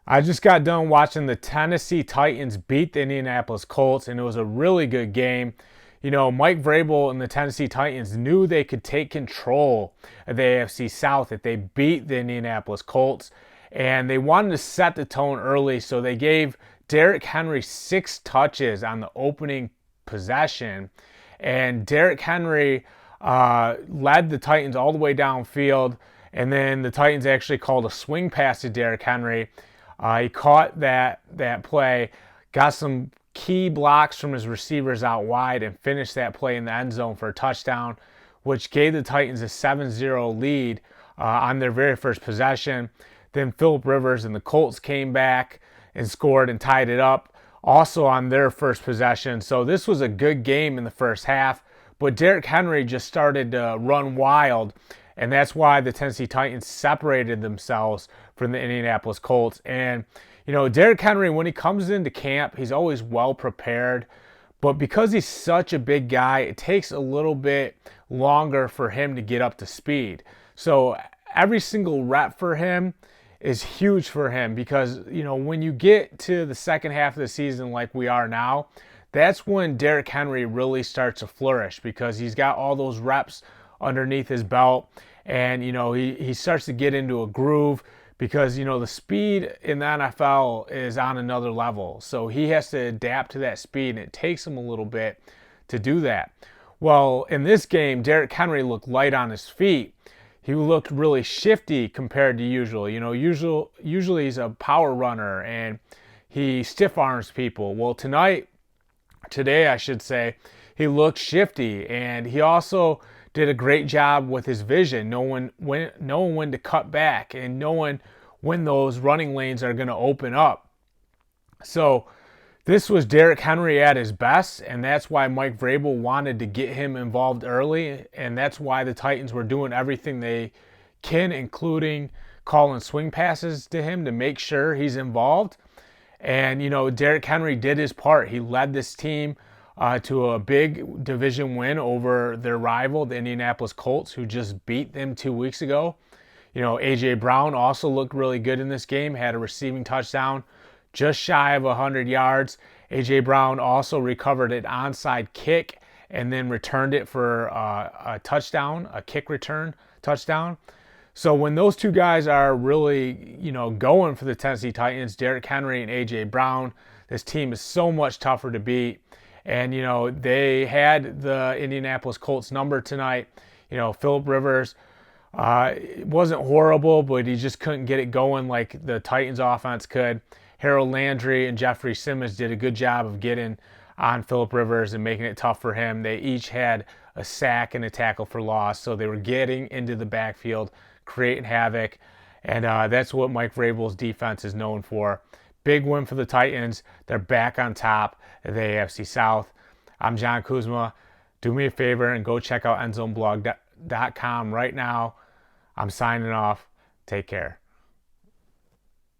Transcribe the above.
I just got done watching the Tennessee Titans beat the Indianapolis Colts, and it was a really good game. You know, Mike Vrabel and the Tennessee Titans knew they could take control of the AFC South if they beat the Indianapolis Colts, and they wanted to set the tone early, so they gave Derrick Henry 6 touches on the opening possession, and Derrick Henry led the Titans all the way downfield, and then the Titans actually called a swing pass to Derrick Henry. He caught that play, got some key blocks from his receivers out wide, and finished that play in the end zone for a touchdown, which gave the Titans a 7-0 lead on their very first possession. Then Phillip Rivers and the Colts came back and scored and tied it up also on their first possession. So this was a good game in the first half, but Derrick Henry just started to run wild, and that's why the Tennessee Titans separated themselves from the Indianapolis Colts. And, you know, Derrick Henry, when he comes into camp, he's always well prepared. But because he's such a big guy, it takes a little bit longer for him to get up to speed. So every single rep for him is huge for him because, you know, when you get to the second half of the season like we are now, that's when Derrick Henry really starts to flourish because he's got all those reps underneath his belt, and you know he starts to get into a groove because you know the speed in the NFL is on another level, so he has to adapt to that speed, and it takes him a little bit to do that. Well, in this game, Derrick Henry looked light on his feet. He looked really shifty compared to usual. You know, usually he's a power runner and he stiff arms people. Well, today I should say, he looked shifty, and he also did a great job with his vision, knowing when to cut back and knowing when those running lanes are going to open up. So this was Derrick Henry at his best, and that's why Mike Vrabel wanted to get him involved early, and that's why the Titans were doing everything they can, including calling swing passes to him to make sure he's involved. And, you know, Derrick Henry did his part. He led this team to a big division win over their rival, the Indianapolis Colts, who just beat them 2 weeks ago. You know, A.J. Brown also looked really good in this game, had a receiving touchdown just shy of 100 yards. A.J. Brown also recovered an onside kick and then returned it for a touchdown, a kick return touchdown. So when those two guys are really, you know, going for the Tennessee Titans, Derrick Henry and A.J. Brown, this team is so much tougher to beat. And, you know, they had the Indianapolis Colts number tonight. You know, Phillip Rivers it wasn't horrible, but he just couldn't get it going like the Titans offense could. Harold Landry and Jeffrey Simmons did a good job of getting on Phillip Rivers and making it tough for him. They each had a sack and a tackle for loss, so they were getting into the backfield, creating havoc, and that's what Mike Vrabel's defense is known for. Big win for the Titans. They're back on top of the AFC South. I'm John Kuzma. Do me a favor and go check out endzoneblog.com right now. I'm signing off. Take care.